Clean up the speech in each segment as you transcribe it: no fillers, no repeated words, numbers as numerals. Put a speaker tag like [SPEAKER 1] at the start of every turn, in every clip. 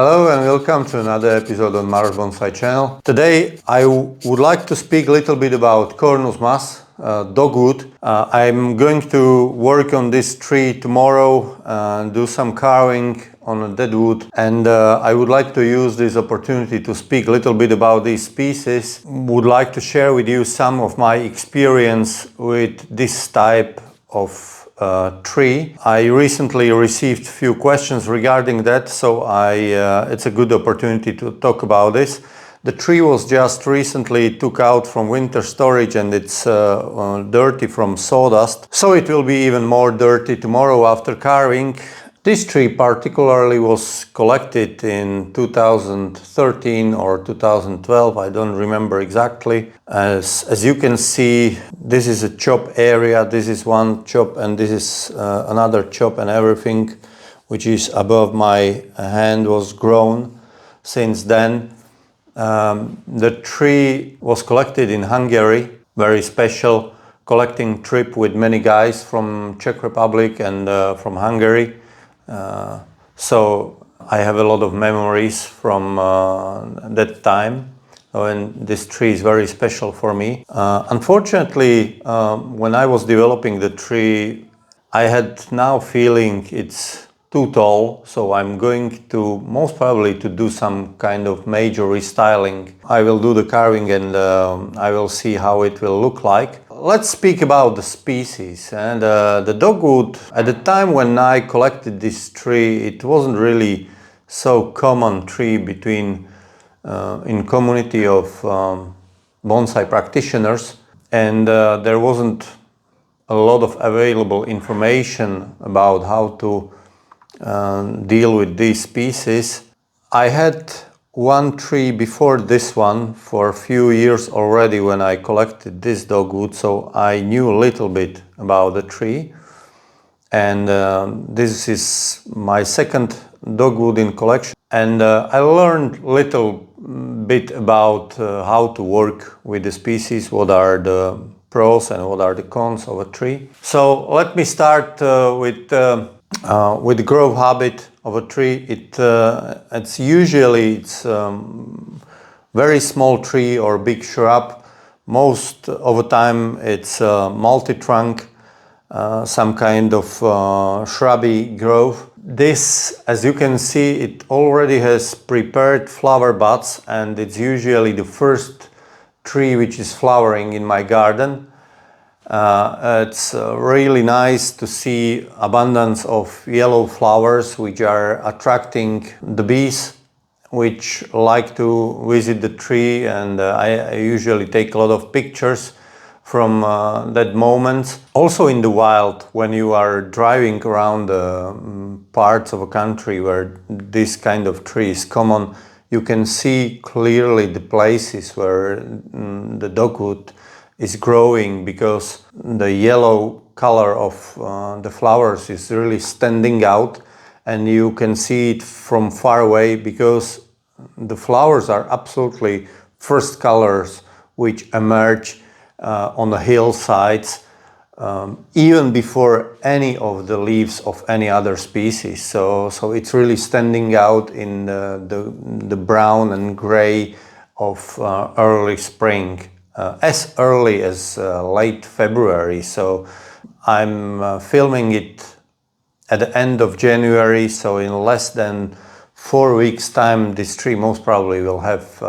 [SPEAKER 1] Hello and welcome to another episode on Mars Bonsai channel. Today I would like to speak a little bit about Cornus mass, dogwood. I'm going to work on this tree tomorrow and do some carving on a deadwood, and I would like to use this opportunity to speak a little bit about these species. Would like to share with you some of my experience with this type of tree. I recently received a few questions regarding that, so it's a good opportunity to talk about this. The tree was just recently took out from winter storage and it's dirty from sawdust, so it will be even more dirty tomorrow after carving. This tree particularly was collected in 2013 or 2012, I don't remember exactly. As you can see, this is a chop area, this is one chop and this is another chop, and everything which is above my hand was grown since then. The tree was collected in Hungary, very special collecting trip with many guys from Czech Republic and from Hungary. So I have a lot of memories from that time, and this tree is very special for me. Unfortunately, when I was developing the tree, I had now feeling it's too tall, so I'm going to most probably to do some kind of major restyling. I will do the carving and I will see how it will look like. Let's speak about the species. And the dogwood, at the time when I collected this tree, it wasn't really so common tree in community of bonsai practitioners, and there wasn't a lot of available information about how to deal with these species. I had one tree before this one for a few years already when I collected this dogwood, so I knew a little bit about the tree. And this is my second dogwood in collection, and I learned a little bit about how to work with the species, what are the pros and what are the cons of a tree. So let me start with the growth habit of a tree. It's usually very small tree or big shrub. Most of the time it's multi-trunk, some kind of shrubby growth. This, as you can see, it already has prepared flower buds, and it's usually the first tree which is flowering in my garden. It's really nice to see abundance of yellow flowers which are attracting the bees which like to visit the tree, and I usually take a lot of pictures from that moment. Also in the wild, when you are driving around parts of a country where this kind of tree is common, you can see clearly the places where the dogwood is growing, because the yellow color of the flowers is really standing out, and you can see it from far away because the flowers are absolutely first colors which emerge on the hillsides even before any of the leaves of any other species. So it's really standing out in the brown and gray of early spring. As early as late February, so I'm filming it at the end of January, so in less than 4 weeks time this tree most probably will have,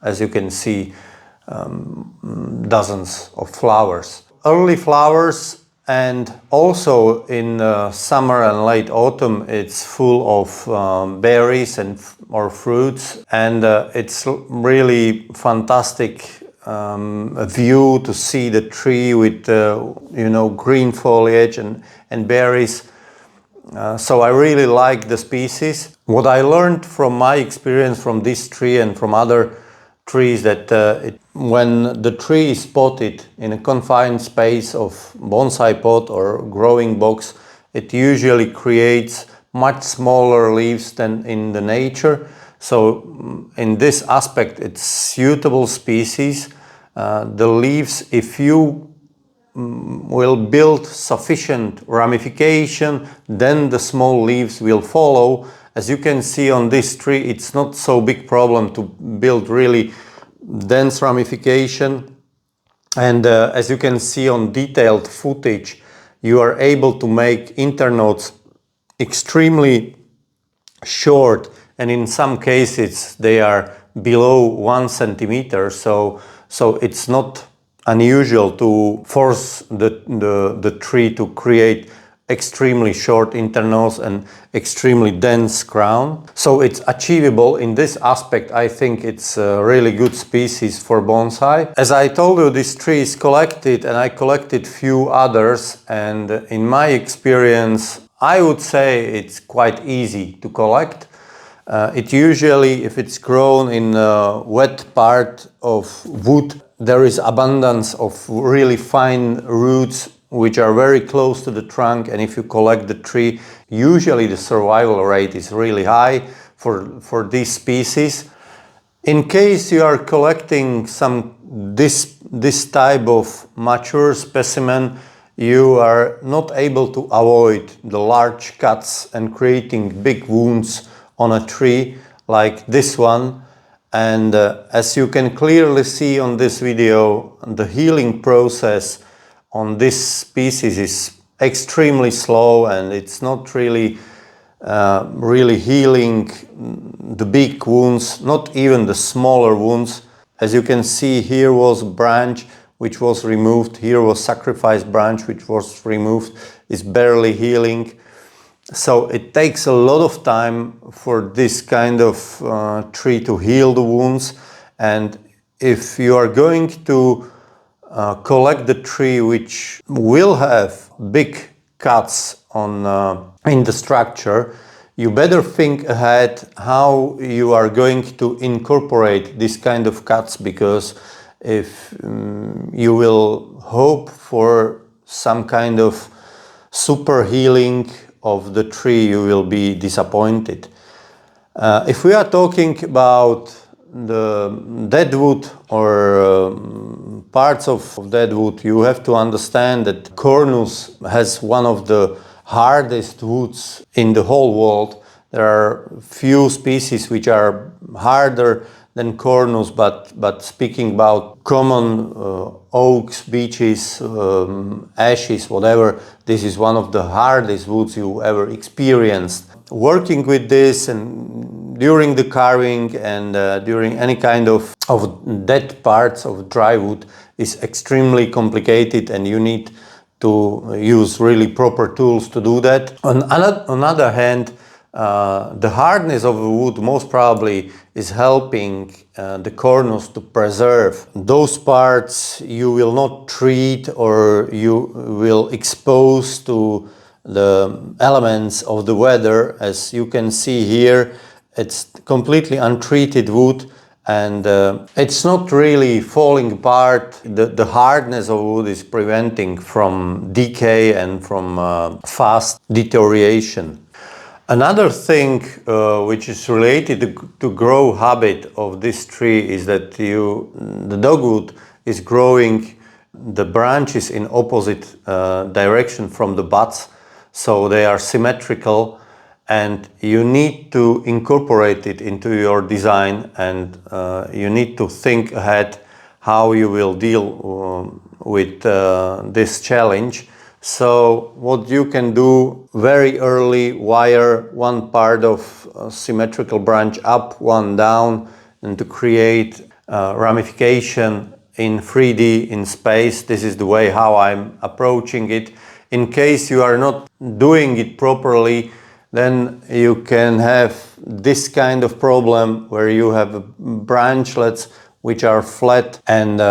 [SPEAKER 1] as you can see, dozens of flowers. Early flowers, and also in summer and late autumn it's full of berries or fruits, and it's really fantastic a view to see the tree with green foliage and berries. So I really like the species. What I learned from my experience from this tree and from other trees, that when the tree is potted in a confined space of bonsai pot or growing box, it usually creates much smaller leaves than in the nature. So in this aspect it's suitable species. The leaves, if you will build sufficient ramification, then the small leaves will follow, As you can see on this tree, it's not so big problem to build really dense ramification. And as you can see on detailed footage, you are able to make internodes extremely short, and in some cases they are below 1 centimeter. So it's not unusual to force the tree to create extremely short internodes and extremely dense crown. So it's achievable in this aspect. I think it's a really good species for bonsai. As I told you, this tree is collected, and I collected few others, and in my experience I would say it's quite easy to collect. It usually, if it's grown in a wet part of wood, there is abundance of really fine roots which are very close to the trunk, and if you collect the tree, usually the survival rate is really high for this species. In case you are collecting this type of mature specimen, you are not able to avoid the large cuts and creating big wounds on a tree like this one. And as you can clearly see on this video, the healing process on this species is extremely slow, and it's not really healing the big wounds, not even the smaller wounds. As you can see, here was a branch which was removed, here was sacrifice branch which was removed, is barely healing. So it takes a lot of time for this kind of tree to heal the wounds. And if you are going to collect the tree which will have big cuts on in the structure, you better think ahead how you are going to incorporate this kind of cuts, because if you will hope for some kind of super healing of the tree, you will be disappointed. If we are talking about the deadwood or parts of deadwood, you have to understand that Cornus has one of the hardest woods in the whole world. There are few species which are harder than Cornus, but speaking about common oaks, beeches, ashes, whatever, this is one of the hardest woods you ever experienced. Working with this and during the carving and during any kind of dead parts of dry wood is extremely complicated, and you need to use really proper tools to do that. On other hand, the hardness of the wood most probably is helping the Cornus to preserve those parts you will not treat or you will expose to the elements of the weather. As you can see here, it's completely untreated wood, and it's not really falling apart. The hardness of wood is preventing from decay and from fast deterioration. Another thing which is related to grow habit of this tree is that the dogwood is growing the branches in opposite direction from the buds, so they are symmetrical, and you need to incorporate it into your design, and you need to think ahead how you will deal with this challenge. So what you can do very early, wire one part of a symmetrical branch up, one down, and to create ramification in 3D in space. This is the way how I'm approaching it. In case you are not doing it properly, then you can have this kind of problem where you have branchlets which are flat and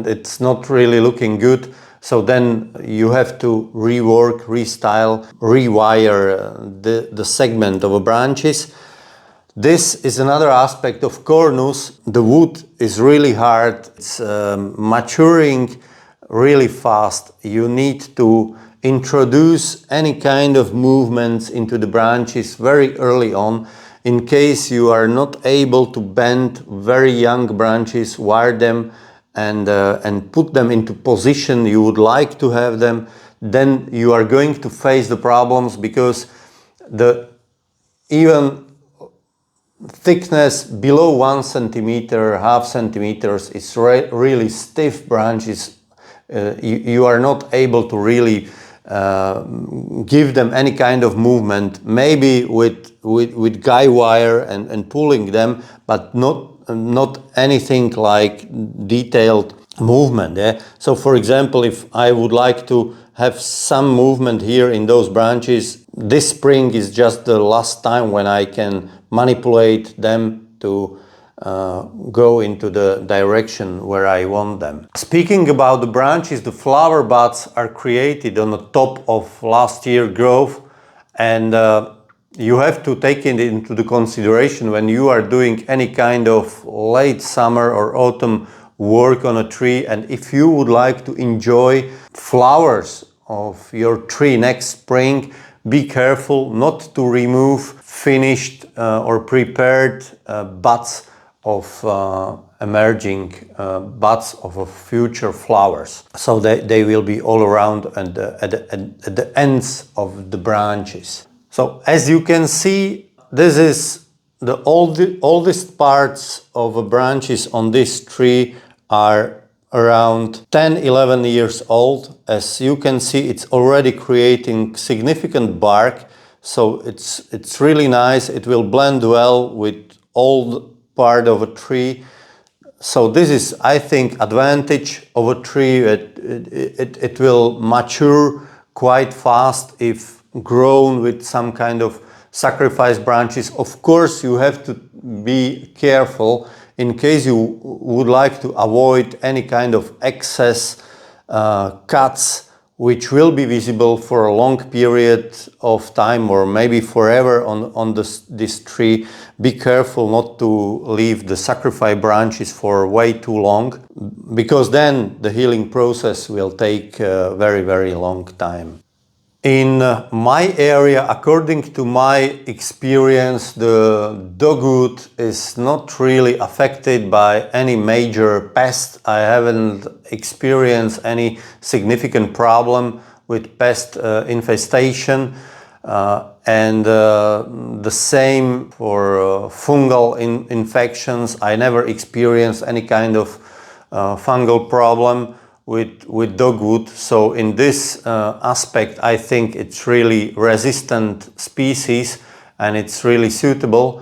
[SPEAKER 1] it's not really looking good. So then you have to rework, restyle, rewire the segment of the branches. This is another aspect of Cornus. The wood is really hard. It's maturing really fast. You need to introduce any kind of movements into the branches very early on. In case you are not able to bend very young branches, wire them and put them into position you would like to have them, then you are going to face the problems, because the even thickness below 1 centimeter, half centimeters is really stiff branches. You are not able to really give them any kind of movement, maybe with guy wire and pulling them, but not anything like detailed movement. Yeah? So for example, if I would like to have some movement here in those branches, this spring is just the last time when I can manipulate them to go into the direction where I want them. Speaking about the branches, the flower buds are created on the top of last year's growth, and you have to take it into the consideration when you are doing any kind of late summer or autumn work on a tree, and if you would like to enjoy flowers of your tree next spring, be careful not to remove finished or prepared buds of emerging buds of future flowers. So they will be all around and at the ends of the branches. So as you can see, this is the oldest parts of the branches on this tree are around 10-11 years old. As you can see, it's already creating significant bark, so it's really nice. It will blend well with old part of a tree. So this is, I think, advantage of a tree. It will mature quite fast if grown with some kind of sacrifice branches. Of course, you have to be careful in case you would like to avoid any kind of excess cuts which will be visible for a long period of time or maybe forever on this tree. Be careful not to leave the sacrifice branches for way too long, because then the healing process will take a very, very long time. In my area, according to my experience, the dogwood is not really affected by any major pest. I haven't experienced any significant problem with pest infestation, and the same for fungal infections. I never experienced any kind of fungal problem with dogwood. So in this aspect, I think it's really resistant species and it's really suitable.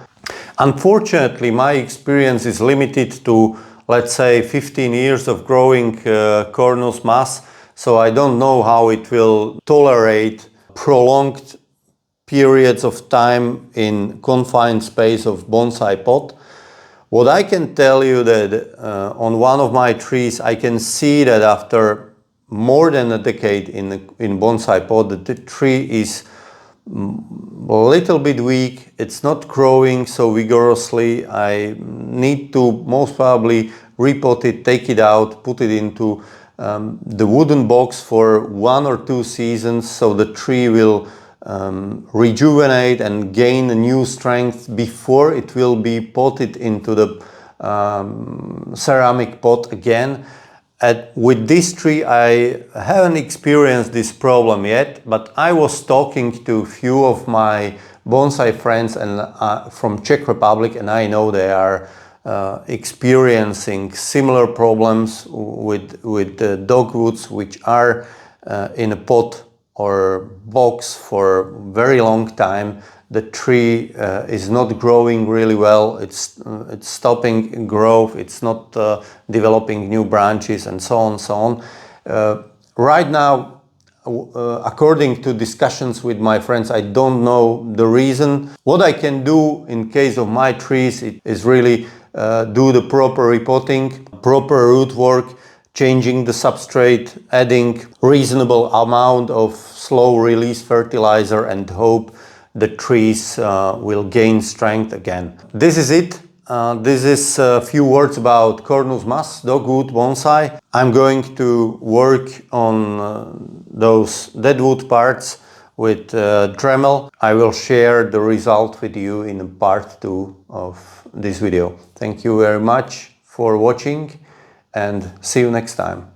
[SPEAKER 1] Unfortunately, my experience is limited to, let's say, 15 years of growing Cornus mass. So I don't know how it will tolerate prolonged periods of time in confined space of bonsai pot. What I can tell you that on one of my trees, I can see that after more than a decade in bonsai pot, the tree is a little bit weak. It's not growing so vigorously. I need to most probably repot it, take it out, put it into the wooden box for 1 or 2 seasons, so the tree will rejuvenate and gain a new strength before it will be potted into the ceramic pot again. With this tree, I haven't experienced this problem yet, but I was talking to a few of my bonsai friends and from Czech Republic, and I know they are experiencing similar problems with dogwoods which are in a pot or box for a very long time. The tree is not growing really well. It's stopping growth. It's not developing new branches and so on, so on. Right now, according to discussions with my friends, I don't know the reason. What I can do in case of my trees is really do the proper repotting, proper root work, changing the substrate, adding reasonable amount of slow release fertilizer, and hope the trees will gain strength again. This is it. This is a few words about Cornus mas, dogwood bonsai. I'm going to work on those deadwood parts with Dremel. I will share the result with you in part 2 of this video. Thank you very much for watching and see you next time.